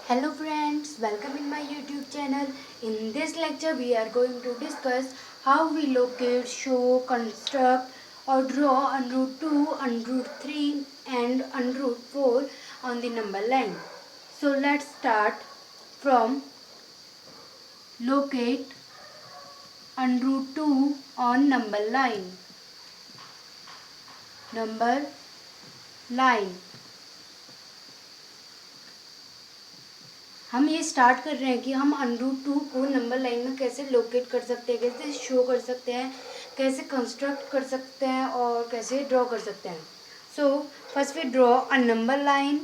Hello friends, welcome in my YouTube channel. In this lecture we are going to discuss how we locate, show, construct or draw under root 2, under root 3 and under root 4 on the number line. So let's start from locate under root 2 on number line. Number line. हम ये start कर रहे हैं कि हम √2 को number line में कैसे लोकेट कर सकते हैं, कैसे शो कर सकते हैं, कैसे कंस्ट्रक्ट कर सकते हैं और कैसे ड्रॉ कर सकते हैं. So first we draw a number line.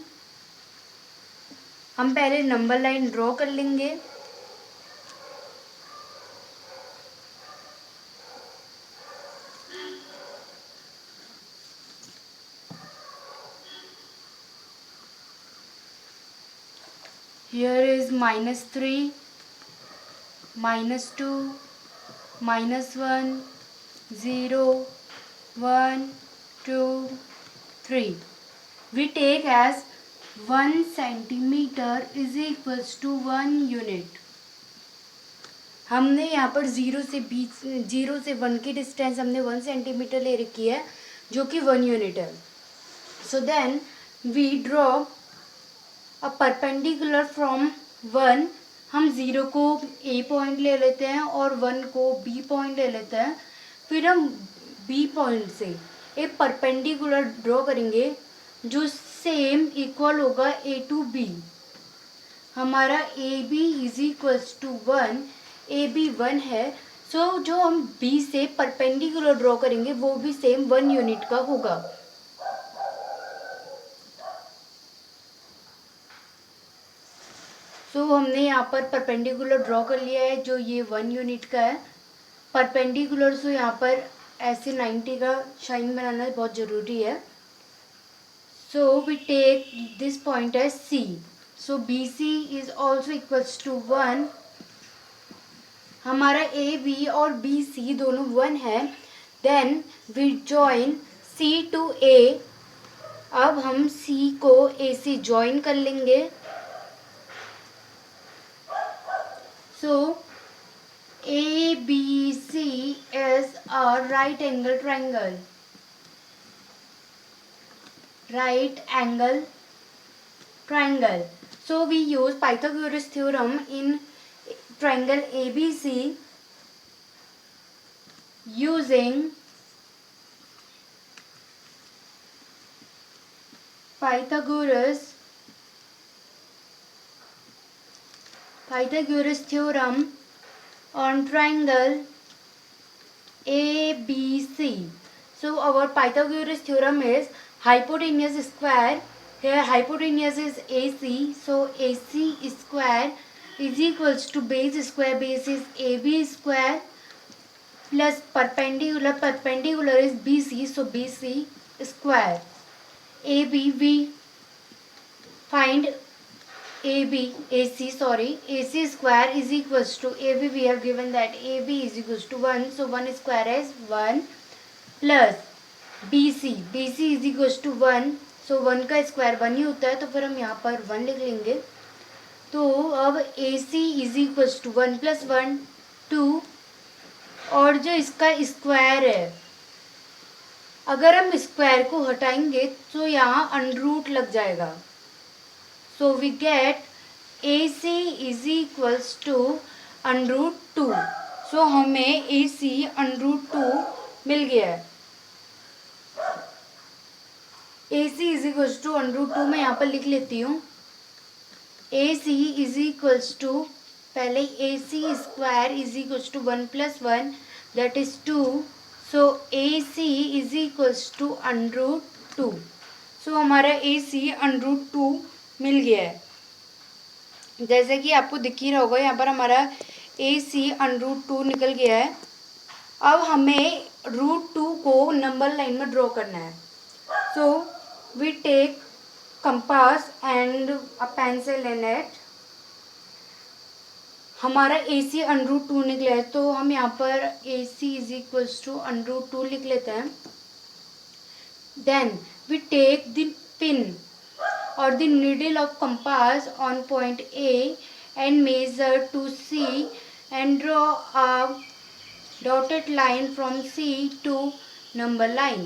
हम पहले नंबर लाइन ड्रॉ कर लेंगे. Here is -3, -2, -1, 0, 1, 2, 3. We take as 1 centimeter is equals to 1 unit. हमने यहाँ पर 0 से 1 की डिस्टेंस हमने 1 सेंटीमीटर ले रखी है जो कि 1 यूनिट है. So then we draw a perpendicular from 1. हम 0 को ए पॉइंट ले लेते हैं और 1 को बी पॉइंट ले लेते हैं. फिर हम बी पॉइंट से एक परपेंडिकुलर ड्रॉ करेंगे जो सेम इक्वल होगा ए टू बी. हमारा A B is equals to 1. A B 1 है. सो जो हम बी से परपेंडिकुलर ड्रॉ करेंगे वो भी सेम 1 यूनिट का होगा. सो हमने यहाँ पर परपेंडिकुलर ड्रॉ कर लिया है जो ये 1 यूनिट का है. परपेंडिकुलर सो यहाँ पर ऐसे 90 का शाइन बनाना बहुत ज़रूरी है. So we take this point as C. So B C is also equals to 1. हमारा ए बी और बी सी दोनों 1 है. Then we join C to A. अब हम सी को ए से जॉइन कर लेंगे. So A B C is a right angle triangle. Right angle triangle. So we use Pythagoras theorem in triangle ABC using Pythagoras theorem on triangle ABC. So our Pythagoras theorem is hypotenuse square. Here hypotenuse is AC. So AC square is equals to base square. Base is AB square plus perpendicular. Perpendicular is BC. So BC square. AB we find AC square is equals to AB. We have given that AB is equals to 1. So 1 square is 1 plus BC is equals to 1. So 1 का square 1 ही होता है तो फिर हम यहाँ पर 1 लिख लेंगे. तो अब AC is equals to 1 plus 1 2. और जो इसका स्क्वायर है अगर हम स्क्वायर को हटाएंगे तो यहाँ अंडररूट लग जाएगा. So we get AC is equals to under root 2. So हमें AC अंडररूट 2 मिल गया है. AC इज इक्वल्स टू √2 मैं यहाँ पर लिख लेती हूँ. AC इज इक्वल्स टू पहले AC square is equals to 1 plus 1 that is 2. So AC is equals to √2. सो हमारा AC √2 मिल गया है. जैसे कि आपको दिख ही रहा होगा यहाँ पर हमारा AC √2 निकल गया है. अब हमें √2 को नंबर लाइन में ड्रॉ करना है. सो we take compass and a pencil in it. हमारा AC √2 निकला है तो हम यहाँ पर AC इज इक्वल्स टू √2 लिख लेते हैं. Then we take the pin or the needle of compass on point A and measure to C and draw a dotted line from C to number line.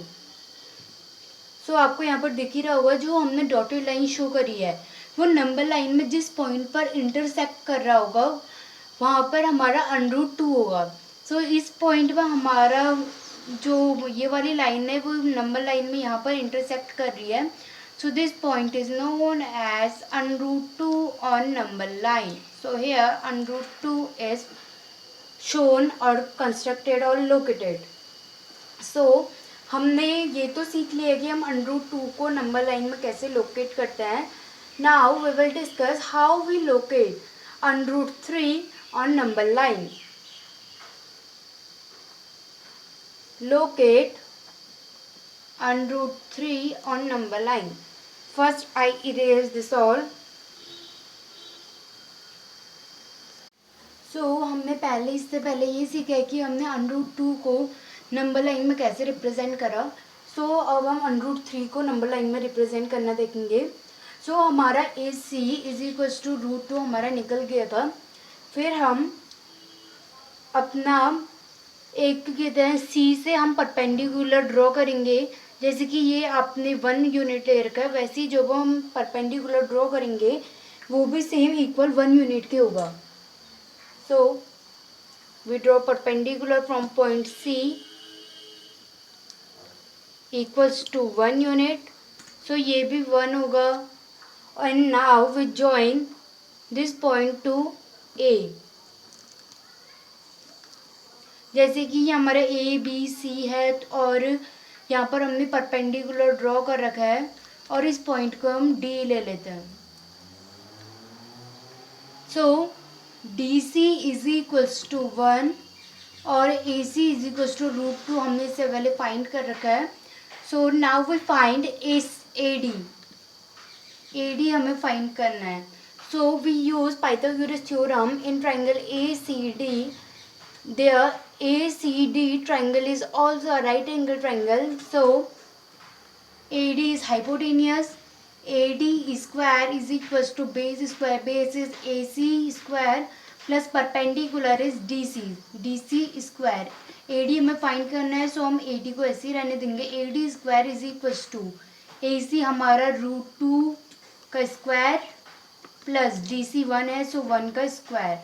सो आपको यहाँ पर दिख ही रहा होगा जो हमने डॉटेड लाइन शो करी है वो नंबर लाइन में जिस पॉइंट पर इंटरसेक्ट कर रहा होगा वहाँ पर हमारा √2 होगा. सो इस पॉइंट पर हमारा जो ये वाली लाइन है वो नंबर लाइन में यहाँ पर इंटरसेक्ट कर रही है. So this point is known as √2 on number line. So here √2 is shown और कंस्ट्रक्टेड और लोकेटेड. सो हमने ये तो सीख लिया कि हम √2 को नंबर लाइन में कैसे लोकेट करते हैं. Now we will discuss how we locate √3 on number line. Locate √3 on number line. First I erase this all. So हमने इससे पहले ये सीखा है कि हमने √2 को नंबर लाइन में कैसे रिप्रेजेंट करा. सो अब हम √3 को नंबर लाइन में रिप्रेजेंट करना देखेंगे. सो हमारा AC = √2 हमारा निकल गया था. फिर हम अपना एक कहते हैं C से हम परपेंडिकुलर ड्रॉ करेंगे. जैसे कि ये आपने 1 यूनिट ले रखा है वैसे ही जब हम परपेंडिकुलर ड्रॉ करेंगे वो भी सेम इक्वल 1 यूनिट के होगा. So we draw perpendicular from point C = 1 unit. So ये भी 1 होगा. And now we join this point to A. जैसे कि ये हमारा ABC है और यहाँ पर हमने परपेंडिकुलर ड्रॉ कर रखा है और इस पॉइंट को हम D ले लेते हैं. सो DC = 1 और AC = √2 हमने इससे पहले फाइंड कर रखा है. So now we find AD. AD हमें फाइंड करना है. So we use Pythagoras theorem in triangle ACD. There ACD triangle is also a right angle triangle. So AD is hypotenuse. AD square is equals to base square. Base is AC square plus perpendicular is DC square. AD हमें find करना है. सो हम AD को ऐसे ही रहने देंगे. AD square is equals to AC हमारा √2 का स्क्वायर प्लस DC 1 है सो 1 का स्क्वायर.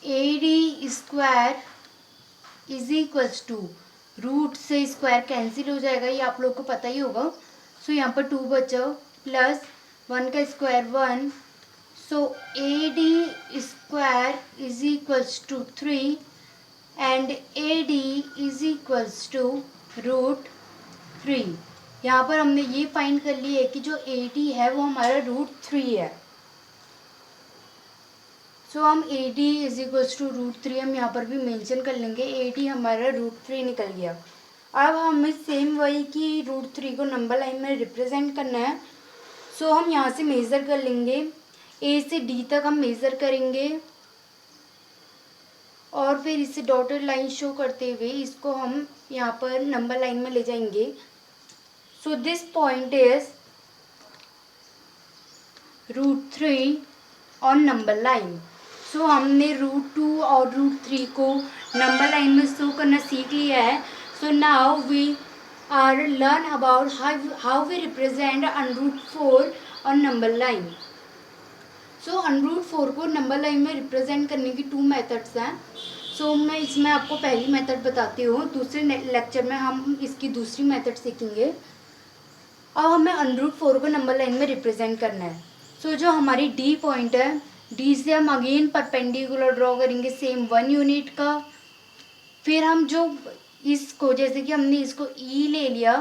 AD स्क्वायर = रूट से स्क्वायर कैंसिल हो जाएगा ये आप लोग को पता ही होगा. सो यहाँ पर 2 बचा प्लस 1 का square 1. So AD square = 3 and AD = √3. यहाँ पर हमने ये फाइंड कर लिया है कि जो AD है वो हमारा √3 है. सो हम AD = √3 हम यहाँ पर भी मेंशन कर लेंगे. AD हमारा √3 निकल गया. अब हमें सेम वही कि √3 को नंबर लाइन में रिप्रेजेंट करना है. सो हम यहाँ से मेज़र कर लेंगे. A से D तक हम मेज़र करेंगे और फिर इसे डॉटेड लाइन शो करते हुए इसको हम यहाँ पर नंबर लाइन में ले जाएंगे. So this point is √3 on number line. So हमने √2 और √3 को नंबर लाइन में शो करना सीख लिया है. So now we are learn about how we represent √4 on number line. So √4 को नंबर लाइन में रिप्रेजेंट करने की 2 मेथड्स हैं. सो मैं इसमें आपको पहली मेथड बताती हूँ. दूसरे लेक्चर में हम इसकी दूसरी मेथड सीखेंगे. अब हमें √4 को नंबर लाइन में रिप्रेजेंट करना है. सो जो हमारी D पॉइंट है D से हम अगेन परपेंडिकुलर ड्रॉ करेंगे सेम 1 यूनिट का. फिर हम जो इसको जैसे कि हमने इसको E ले लिया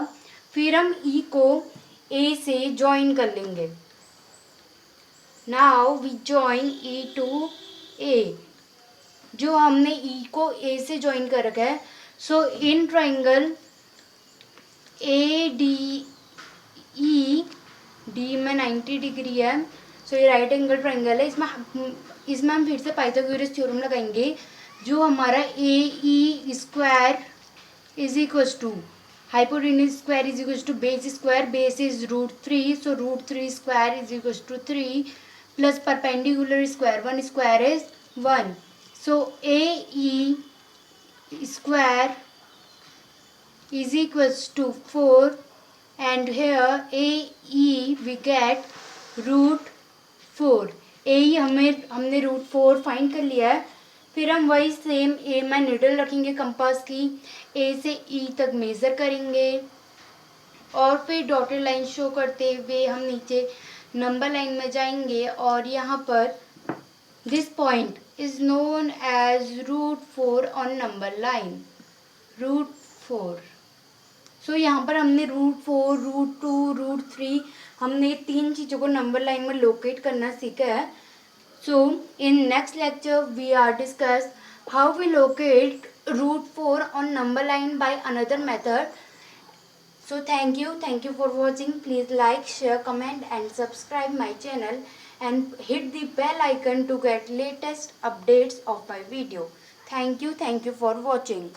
फिर हम E को A से ज्वाइन कर लेंगे. Now we join E to A. जो हमने E को A से ज्वाइन कर रखा है. So in triangle ADE D में 90 डिग्री है. सो ये राइट एंगल ट्राइंगल है. इसमें हम फिर से पाइथागोरस थ्योरम लगाएंगे. जो हमारा AE square = hypotenuse square is equals to base square. Base is root 3, so root 3 square is equals to 3 plus perpendicular square. 1 square is 1. So AE square is equals to 4, and here AE we get root 4. AE हमने root 4 find कर लिया है. फिर हम वही same ए में needle रखेंगे compass की, ए से ई तक मेज़र करेंगे और फिर डॉटेड लाइन शो करते हुए हम नीचे नंबर लाइन में जाएंगे और यहाँ पर this point is known as root 4 on number line. Root 4. सो यहाँ पर हमने रूट 4, रूट 2, रूट 3 हमने 3 चीज़ों को नंबर लाइन में लोकेट करना सीखा है. So in next lecture we are discuss how we locate root 4 on number line by another method. So thank you for watching. Please like, share, comment and subscribe my channel and hit the bell icon to get latest updates of my video. Thank you for watching.